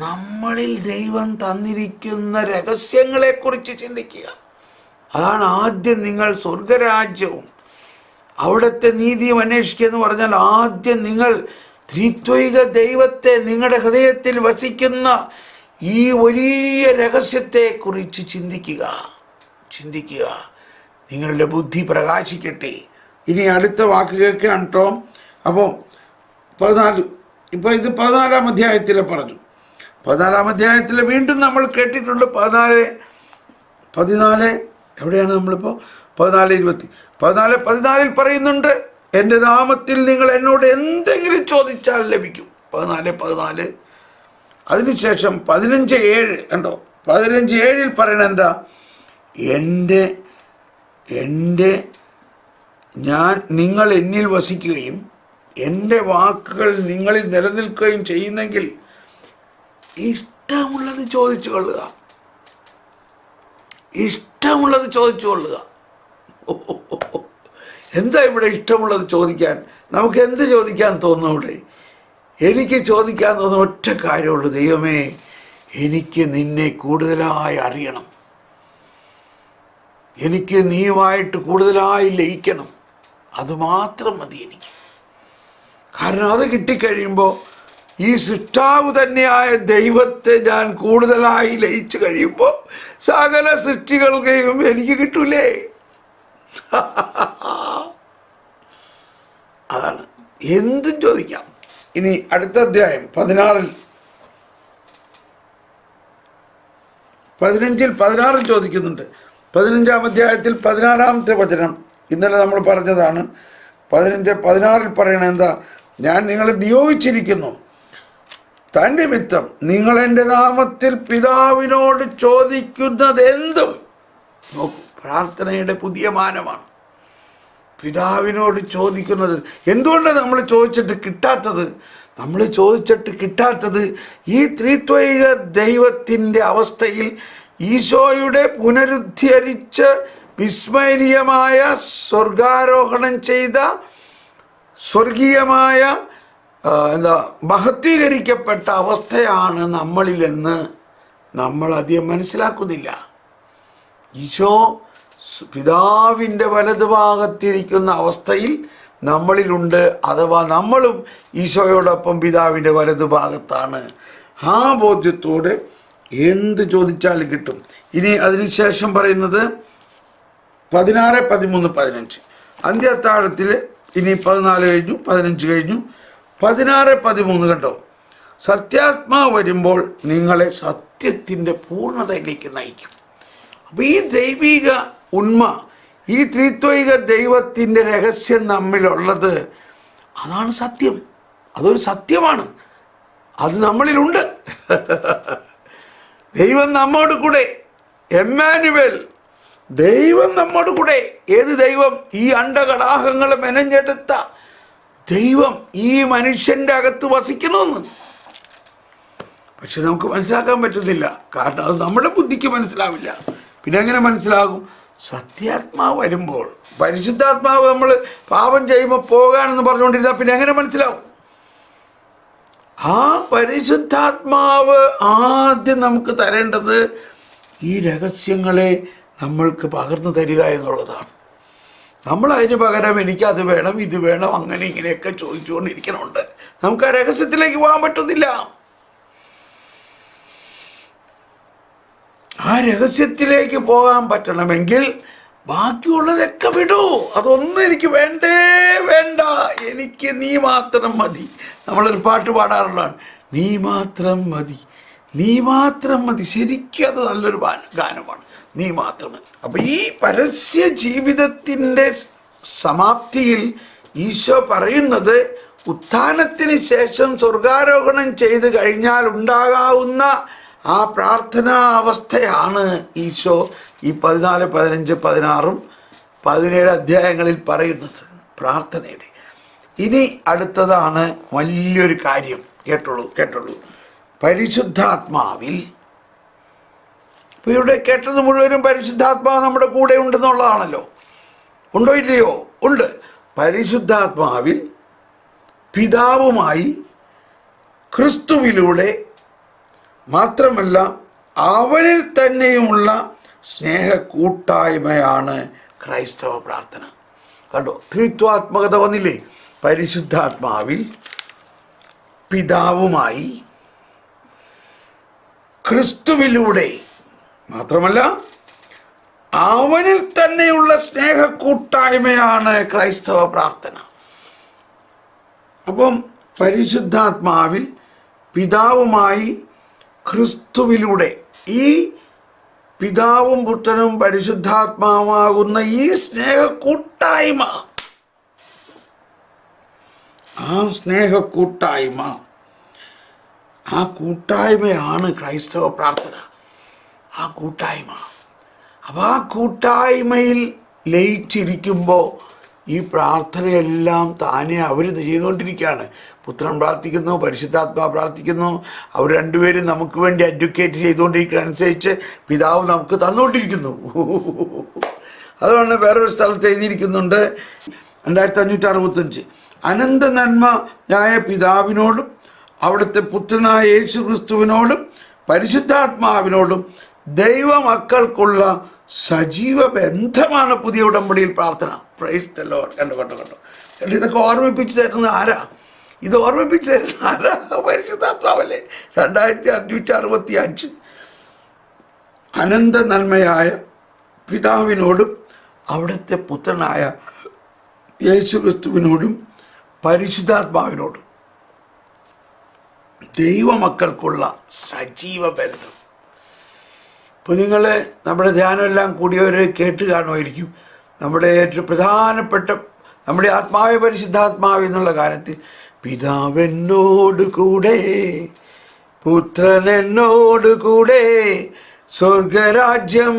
നമ്മളിൽ ദൈവം തന്നിരിക്കുന്ന രഹസ്യങ്ങളെക്കുറിച്ച് ചിന്തിക്കുക. അതാണ് ആദ്യം നിങ്ങൾ സ്വർഗരാജ്യവും അവിടുത്തെ നീതിയും അന്വേഷിക്കുക എന്ന് പറഞ്ഞാൽ ആദ്യം നിങ്ങൾ ത്രിത്വൈക ദൈവത്തെ, നിങ്ങളുടെ ഹൃദയത്തിൽ വസിക്കുന്ന ഈ വലിയ രഹസ്യത്തെക്കുറിച്ച് ചിന്തിക്കുക. നിങ്ങളുടെ ബുദ്ധി പ്രകാശിക്കട്ടെ. ഇനി അടുത്ത വാക്ക് കേൾക്കുകയാണ് കേട്ടോ. അപ്പോൾ 14, ഇപ്പോൾ ഇത് 14-ാം അധ്യായത്തിൽ പറഞ്ഞു. 14-ാം അധ്യായത്തിൽ വീണ്ടും നമ്മൾ കേട്ടിട്ടുണ്ട്. 14 എവിടെയാണ് നമ്മളിപ്പോൾ? 14:14 പറയുന്നുണ്ട്, എൻ്റെ നാമത്തിൽ നിങ്ങൾ എന്നോട് എന്തെങ്കിലും ചോദിച്ചാൽ ലഭിക്കും. 14. അതിനുശേഷം 15:7 കണ്ടോ. 15:7 പറയണ എന്താ? നിങ്ങൾ എന്നിൽ വസിക്കുകയും എൻ്റെ വാക്കുകൾ നിങ്ങളിൽ നിലനിൽക്കുകയും ചെയ്യുന്നെങ്കിൽ ഇഷ്ടമുള്ളത് ചോദിച്ചു കൊള്ളുക. എന്താ ഇവിടെ ഇഷ്ടമുള്ളത് ചോദിക്കാൻ? നമുക്ക് എന്ത് ചോദിക്കാൻ തോന്നുന്നു? ഇവിടെ എനിക്ക് ചോദിക്കാൻ തോന്നുന്ന ഒറ്റ കാര്യമുള്ളൂ, ദൈവമേ, എനിക്ക് നിന്നെ കൂടുതലായി അറിയണം, എനിക്ക് നീയുമായിട്ട് കൂടുതലായി ലയിക്കണം. അതുമാത്രം മതി എനിക്ക്. കാരണം അത് കിട്ടിക്കഴിയുമ്പോൾ ഈ സൃഷ്ടാവ് തന്നെയായ ദൈവത്തെ ഞാൻ കൂടുതലായി ലയിച്ചു കഴിയുമ്പോൾ സകല സൃഷ്ടികൾക്കെയും എനിക്ക് കിട്ടൂലേ? അതാണ്, എന്തും ചോദിക്കാം. ഇനി അടുത്ത അധ്യായം 15 ചോദിക്കുന്നുണ്ട്. 15-ാം അധ്യായത്തിൽ 16-ാമത്തെ വചനം ഇന്നലെ നമ്മൾ പറഞ്ഞതാണ്. 15:16 പറയണ എന്താ? ഞാൻ നിങ്ങളെ നിയോഗിച്ചിരിക്കുന്നു, തന്നിമിത്തം നിങ്ങൾ എൻ്റെ നാമത്തിൽ പിതാവിനോട് ചോദിക്കുന്നതെന്തും. നോക്കൂ, പ്രാർത്ഥനയുടെ പുതിയ മാനമാണ്. പിതാവിനോട് ചോദിക്കുന്നത്. എന്തുകൊണ്ടാണ് നമ്മൾ ചോദിച്ചിട്ട് കിട്ടാത്തത്? ഈ ത്രിത്വൈക ദൈവത്തിൻ്റെ അവസ്ഥയിൽ ഈശോയുടെ പുനരുദ്ധരിച്ച് വിസ്മരണീയമായ സ്വർഗാരോഹണം ചെയ്ത സ്വർഗീയമായ മഹത്വീകരിക്കപ്പെട്ട അവസ്ഥയാണ് നമ്മളിലെന്ന് നമ്മൾ അധികം മനസ്സിലാക്കുന്നില്ല. ഈശോ പിതാവിൻ്റെ വലതുഭാഗത്തിരിക്കുന്ന അവസ്ഥയിൽ നമ്മളിലുണ്ട്, അഥവാ നമ്മളും ഈശോയോടൊപ്പം പിതാവിൻ്റെ വലതുഭാഗത്താണ്. ആ ബോധ്യത്തോടെ എന്ത് ചോദിച്ചാലും കിട്ടും. ഇനി അതിനുശേഷം പറയുന്നത് 16, 13, 15. അന്ത്യത്താഴത്തിൽ ഇനി 14 കഴിഞ്ഞു, 15 കഴിഞ്ഞു, 16, 13 കണ്ടോ. സത്യാത്മാവ് വരുമ്പോൾ നിങ്ങളെ സത്യത്തിൻ്റെ പൂർണ്ണതയിലേക്ക് നയിക്കും. അപ്പോൾ ഈ ദൈവിക ഉണ്മ, ഈ ത്രിത്വൈക ദൈവത്തിൻ്റെ രഹസ്യം നമ്മിലുള്ളത്, അതാണ് സത്യം. അതൊരു സത്യമാണ്, അത് നമ്മളിലുണ്ട്. ദൈവം നമ്മോട് കൂടെ, എമ്മാനുവേൽ, ദൈവം നമ്മോട് കൂടെ. ഏത് ദൈവം? ഈ അണ്ടകടാഹങ്ങളെ മെനഞ്ഞെടുത്ത ദൈവം ഈ മനുഷ്യൻ്റെ അകത്ത് വസിക്കണമെന്ന്. പക്ഷെ നമുക്ക് മനസ്സിലാക്കാൻ പറ്റുന്നില്ല, കാരണം അത് നമ്മുടെ ബുദ്ധിക്ക് മനസ്സിലാവില്ല. പിന്നെ എങ്ങനെ മനസ്സിലാകും? സത്യാത്മാവ് വരുമ്പോൾ. പരിശുദ്ധാത്മാവ് നമ്മൾ പാപം ചെയ്യുമ്പോൾ പോകാനെന്ന് പറഞ്ഞുകൊണ്ടിരുന്നാൽ പിന്നെ എങ്ങനെ മനസ്സിലാവും? ആ പരിശുദ്ധാത്മാവ് ആദ്യം നമുക്ക് തരേണ്ടത് ഈ രഹസ്യങ്ങളെ നമ്മൾക്ക് പകർന്നു തരിക എന്നുള്ളതാണ്. നമ്മൾ അതിന് പകരം എനിക്കത് വേണം, ഇത് വേണം, അങ്ങനെ ഇങ്ങനെയൊക്കെ ചോദിച്ചുകൊണ്ടിരിക്കണമുണ്ട്. നമുക്ക് ആ രഹസ്യത്തിലേക്ക് പോകാൻ പറ്റുന്നില്ല. ആ രഹസ്യത്തിലേക്ക് പോകാൻ പറ്റണമെങ്കിൽ ബാക്കിയുള്ളതൊക്കെ വിടൂ. അതൊന്നും എനിക്ക് വേണ്ടേ വേണ്ട, എനിക്ക് നീ മാത്രം മതി. നമ്മളൊരു പാട്ട് പാടാറുള്ളതാണ്, നീ മാത്രം മതി, നീ മാത്രം മതി. ശരിക്കും അത് നല്ലൊരു ഗാനമാണ്, നീ മാത്രം മതി. അപ്പം ഈ പരസ്യ ജീവിതത്തിൻ്റെ സമാപ്തിയിൽ ഈശോ പറയുന്നത്, ഉത്ഥാനത്തിന് ശേഷം സ്വർഗാരോഹണം ചെയ്ത് കഴിഞ്ഞാൽ ഉണ്ടാകാവുന്ന ആ പ്രാർത്ഥനാ അവസ്ഥയാണ് ഈശോ ഈ 14, 15, 16, 17 അധ്യായങ്ങളിൽ പറയുന്നത്, പ്രാർത്ഥനയുടെ. ഇനി അടുത്തതാണ് വലിയൊരു കാര്യം. കേട്ടുള്ളൂ. പരിശുദ്ധാത്മാവിൽ, ഇപ്പോൾ ഇവിടെ കേട്ടത് മുഴുവനും പരിശുദ്ധാത്മാവ് നമ്മുടെ കൂടെ ഉണ്ടെന്നുള്ളതാണല്ലോ. ഉണ്ടോ ഇല്ലയോ? ഉണ്ട്. പരിശുദ്ധാത്മാവിൽ പിതാവുമായി ക്രിസ്തുവിലൂടെ മാത്രമല്ല അവനിൽ തന്നെയുമുള്ള സ്നേഹ കൂട്ടായ്മയാണ് ക്രൈസ്തവ പ്രാർത്ഥന. കണ്ടോ, ത്രിത്വാത്മകത വന്നില്ലേ? പരിശുദ്ധാത്മാവിൽ പിതാവുമായി ക്രിസ്തുവിലൂടെ മാത്രമല്ല അവനിൽ തന്നെയുള്ള സ്നേഹ കൂട്ടായ്മയാണ് ക്രൈസ്തവ പ്രാർത്ഥന. അപ്പം പരിശുദ്ധാത്മാവിൽ പിതാവുമായി ക്രിസ്തുവിലൂടെ, ഈ പിതാവും പുത്രനും പരിശുദ്ധാത്മാവാകുന്ന ഈ സ്നേഹ കൂട്ടായ്മ, ആ കൂട്ടായ്മയാണ് ക്രൈസ്തവ പ്രാർത്ഥന. ആ കൂട്ടായ്മ. അപ്പോൾ ആ കൂട്ടായ്മയിൽ ലയിച്ചിരിക്കുമ്പോൾ ഈ പ്രാർത്ഥനയെല്ലാം താനെ അവർ ചെയ്തുകൊണ്ടിരിക്കുകയാണ്. പുത്രൻ പ്രാർത്ഥിക്കുന്നു, പരിശുദ്ധാത്മാവ് പ്രാർത്ഥിക്കുന്നു. അവർ രണ്ടുപേരും നമുക്ക് വേണ്ടി അഡ്വക്കേറ്റ് ചെയ്തുകൊണ്ടിരിക്കുന്ന അനുസരിച്ച് പിതാവ് നമുക്ക് തന്നുകൊണ്ടിരിക്കുന്നു. അതുകൊണ്ട് വേറൊരു സ്ഥലത്ത് എഴുതിയിരിക്കുന്നുണ്ട്, 2565, അനന്ത നന്മയായ പിതാവിനോടും അവിടുത്തെ പുത്രനായ യേശു ക്രിസ്തുവിനോടും പരിശുദ്ധാത്മാവിനോടും ദൈവമക്കൾക്കുള്ള സജീവ ബന്ധമാണ് പുതിയ ഉടമ്പടിയിൽ പ്രാർത്ഥന. Price the Lord. കണ്ടോ. ഇതൊക്കെ ഓർമ്മിപ്പിച്ച് തരുന്ന ആരാ? ഇത് ഓർമ്മിപ്പിച്ച് തരുന്ന ആരാ? പരിശുദ്ധാത്മാവല്ലേ. 2565, അനന്ത നന്മയായ പിതാവിനോടും അവിടുത്തെ പുത്രനായ യേശു ക്രിസ്തുവിനോടും പരിശുദ്ധാത്മാവിനോടും ദൈവമക്കൾക്കുള്ള സജീവ ബന്ധം. ഇപ്പോൾ നിങ്ങൾ നമ്മുടെ ധ്യാനമെല്ലാം കൂടിയവർ കേട്ട് കാണുമായിരിക്കും. നമ്മുടെ ഏറ്റവും പ്രധാനപ്പെട്ട നമ്മുടെ ആത്മാവെ പരിശുദ്ധാത്മാവ് എന്നുള്ള കാര്യത്തിൽ, പിതാവെന്നോട് കൂടെ, പുത്രൻ എന്നോട് കൂടെ, സ്വർഗരാജ്യം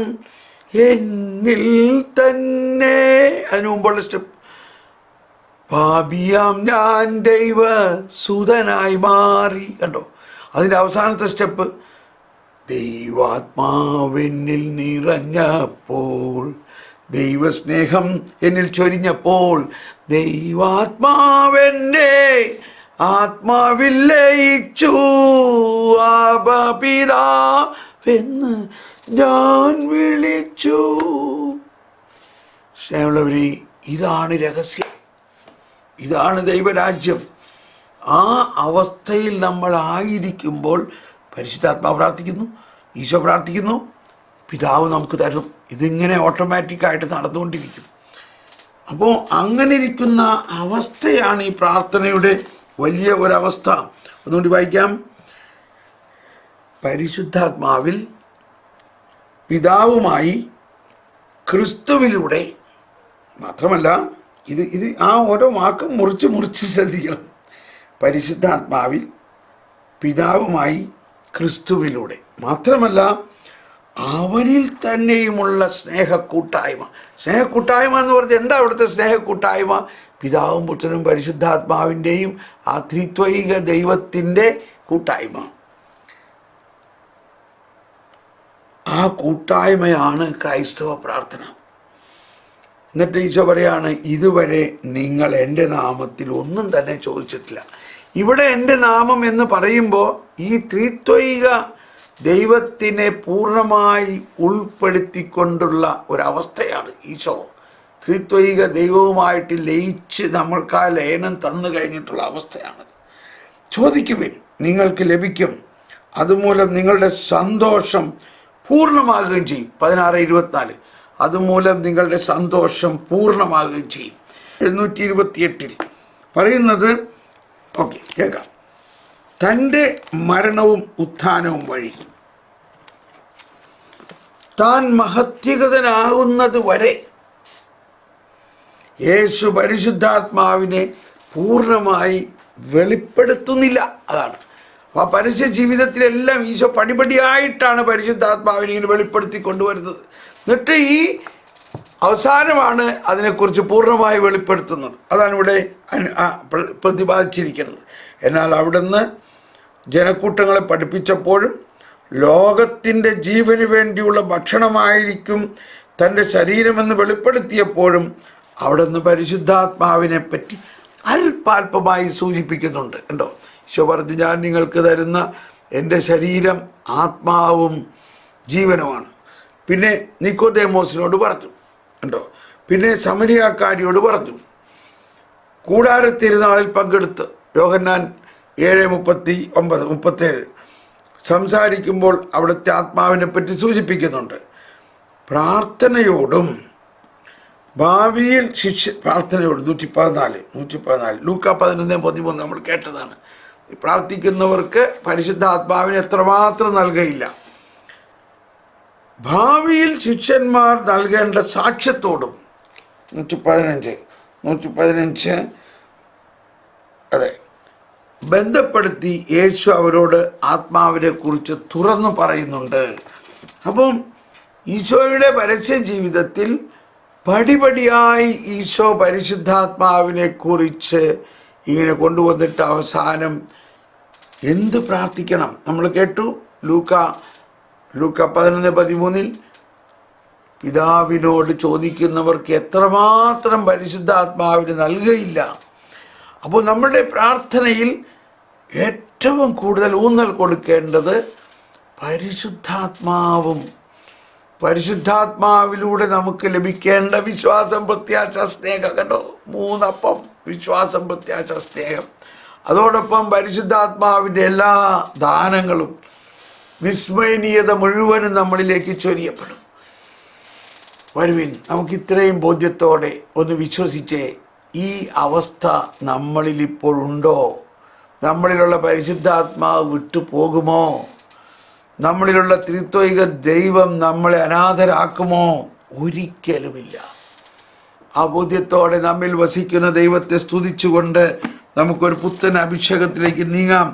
എന്നിൽ തന്നെ. അതിനു മുമ്പുള്ള സ്റ്റെപ്പ്, പാപിയാം ഞാൻ ദൈവ സുതനായി മാറി. കണ്ടോ, അതിൻ്റെ അവസാനത്തെ സ്റ്റെപ്പ്, ദൈവാത്മാവെന്നിൽ നിറഞ്ഞപ്പോൾ, ദൈവസ്നേഹം എന്നിൽ ചൊരിഞ്ഞപ്പോൾ, ദൈവാത്മാവെന്നെ ആത്മാവിൽ ലയിച്ചു, ആബപിതാവെന്ന് ഞാൻ വിളിച്ചു. സ്നേഹമുള്ളവരെ, ഇതാണ് രഹസ്യം, ഇതാണ് ദൈവരാജ്യം. ആ അവസ്ഥയിൽ നമ്മൾ ആയിരിക്കുമ്പോൾ പരിശുദ്ധാത്മാവ് പ്രാർത്ഥിക്കുന്നു, ഈശോ പ്രാർത്ഥിക്കുന്നു, പിതാവ് നമുക്ക് തരുന്നു. ഇതിങ്ങനെ ഓട്ടോമാറ്റിക്കായിട്ട് നടന്നുകൊണ്ടിരിക്കും. അപ്പോൾ അങ്ങനെ ഇരിക്കുന്ന അവസ്ഥയാണ് ഈ പ്രാർത്ഥനയുടെ വലിയ ഒരവസ്ഥ. ഒന്നുകൂടി വായിക്കാം. പരിശുദ്ധാത്മാവിൽ പിതാവുമായി ക്രിസ്തുവിലൂടെ, മാത്രമല്ല ഇത് ആ ഓരോ വാക്കും മുറിച്ച് ശ്രദ്ധിക്കണം. പരിശുദ്ധാത്മാവിൽ പിതാവുമായി ക്രിസ്തുവിലൂടെ, മാത്രമല്ല അവനിൽ തന്നെയുമുള്ള സ്നേഹക്കൂട്ടായ്മ. സ്നേഹക്കൂട്ടായ്മ എന്ന് പറഞ്ഞാൽ എന്താ അവിടുത്തെ സ്നേഹക്കൂട്ടായ്മ? പിതാവും പുത്രനും പരിശുദ്ധാത്മാവിൻ്റെയും ആ ത്രിത്വൈക ദൈവത്തിൻ്റെ കൂട്ടായ്മ. ആ കൂട്ടായ്മയാണ് ക്രൈസ്തവ പ്രാർത്ഥന. എന്നിട്ട് ഈശോ പറയാണ്, ഇതുവരെ നിങ്ങൾ എൻ്റെ നാമത്തിൽ ഒന്നും തന്നെ ചോദിച്ചിട്ടില്ല. ഇവിടെ എൻ്റെ നാമം എന്ന് പറയുമ്പോൾ ഈ ത്രിത്വൈക ദൈവത്തിനെ പൂർണ്ണമായി ഉൾപ്പെടുത്തിക്കൊണ്ടുള്ള ഒരവസ്ഥയാണ് ഈശോ. ത്രിത്വൈക ദൈവവുമായിട്ട് ലയിച്ച് നമ്മൾക്ക് ആ ലയനം തന്നു കഴിഞ്ഞിട്ടുള്ള അവസ്ഥയാണത്. ചോദിക്കുവിൻ, നിങ്ങൾക്ക് ലഭിക്കും, അതുമൂലം നിങ്ങളുടെ സന്തോഷം പൂർണ്ണമാകുകയും ചെയ്യും. 16:24. അതുമൂലം നിങ്ങളുടെ സന്തോഷം പൂർണ്ണമാകുകയും ചെയ്യും. 728 പറയുന്നത്, ഓക്കെ കേൾക്കാം. തൻ്റെ മരണവും ഉത്ഥാനവും വഴി താൻ മഹത്വഗതനാകുന്നത് വരെ യേശു പരിശുദ്ധാത്മാവിനെ പൂർണ്ണമായി വെളിപ്പെടുത്തുന്നില്ല. അതാണ് ആ പരസ്യ ജീവിതത്തിലെല്ലാം ഈശോ പടിപടിയായിട്ടാണ് പരിശുദ്ധാത്മാവിനെ ഇങ്ങനെ വെളിപ്പെടുത്തി കൊണ്ടുവരുന്നത്. എന്നിട്ട് ഈ അവസാനമാണ് അതിനെക്കുറിച്ച് പൂർണ്ണമായി വെളിപ്പെടുത്തുന്നത്. അതാണ് ഇവിടെ പ്രതിപാദിച്ചിരിക്കുന്നത്. എന്നാൽ അവിടുന്ന് ജനക്കൂട്ടങ്ങളെ പഠിപ്പിച്ചപ്പോഴും ലോകത്തിൻ്റെ ജീവന് വേണ്ടിയുള്ള ഭക്ഷണമായിരിക്കും തൻ്റെ ശരീരമെന്ന് വെളിപ്പെടുത്തിയപ്പോഴും അവിടുന്ന് പരിശുദ്ധാത്മാവിനെ പറ്റി അല്പാൽപമായി സൂചിപ്പിക്കുന്നുണ്ട്. കണ്ടോ, ഈശോ പറഞ്ഞു, ഞാൻ നിങ്ങൾക്ക് തരുന്ന എൻ്റെ ശരീരം ആത്മാവും ജീവനുമാണ്. പിന്നെ നിക്കോദേമോസിനോട് പറഞ്ഞു, കണ്ടോ. പിന്നെ സമരിയാക്കാരിയോട് പറഞ്ഞു. കൂടാരത്തിരുന്നാളിൽ പങ്കെടുത്ത് യോഹന്നാൻ 7:37 സംസാരിക്കുമ്പോൾ അവിടുത്തെ ആത്മാവിനെ പറ്റി സൂചിപ്പിക്കുന്നുണ്ട്. പ്രാർത്ഥനയോടും ഭാവിയിൽ പ്രാർത്ഥനയോട് 114 ലൂക്ക 11:13 നമ്മൾ കേട്ടതാണ്. പ്രാർത്ഥിക്കുന്നവർക്ക് പരിശുദ്ധാത്മാവിനെ എത്രമാത്രം നൽകയില്ല. ഭാവിയിൽ ശിഷ്യന്മാർ നൽകേണ്ട സാക്ഷ്യത്തോടും 115 അതെ ബന്ധപ്പെടുത്തി യേശു അവരോട് ആത്മാവിനെ കുറിച്ച് തുറന്നു പറയുന്നുണ്ട്. അപ്പം ഈശോയുടെ പരസ്യ ജീവിതത്തിൽ പടിപടിയായി ഈശോ പരിശുദ്ധാത്മാവിനെ കുറിച്ച് ഇങ്ങനെ കൊണ്ടുവന്നിട്ട് അവസാനം എന്ത് പ്രാർത്ഥിക്കണം നമ്മൾ കേട്ടു. ലൂക്ക 11:13 പിതാവിനോട് ചോദിക്കുന്നവർക്ക് എത്രമാത്രം പരിശുദ്ധാത്മാവിന് നൽകുകയില്ല. അപ്പോൾ നമ്മുടെ പ്രാർത്ഥനയിൽ ഏറ്റവും കൂടുതൽ ഊന്നൽ കൊടുക്കേണ്ടത് പരിശുദ്ധാത്മാവിലൂടെ നമുക്ക് ലഭിക്കേണ്ട വിശ്വാസം, പ്രത്യാശ, സ്നേഹം. കണ്ടോ, 3 അപ്പം: വിശ്വാസം, പ്രത്യാശ, സ്നേഹം. അതോടൊപ്പം പരിശുദ്ധാത്മാവിൻ്റെ എല്ലാ ദാനങ്ങളും, വിസ്മയനീയത മുഴുവനും നമ്മളിലേക്ക് ചൊരിയപ്പെടും. വരുവിൻ, നമുക്ക് ഇത്രയും ബോധ്യത്തോടെ ഒന്ന് വിശ്വസിച്ചേ, ഈ അവസ്ഥ നമ്മളിലിപ്പോഴുണ്ടോ? നമ്മളിലുള്ള പരിശുദ്ധാത്മാവ് വിട്ടുപോകുമോ? നമ്മളിലുള്ള ത്രിത്വൈക ദൈവം നമ്മളെ അനാഥരാക്കുമോ? ഒരിക്കലുമില്ല. ആ ബോധ്യത്തോടെ നമ്മിൽ വസിക്കുന്ന ദൈവത്തെ സ്തുതിച്ചുകൊണ്ട് നമുക്കൊരു പുത്തൻ അഭിഷേകത്തിലേക്ക് നീങ്ങാം.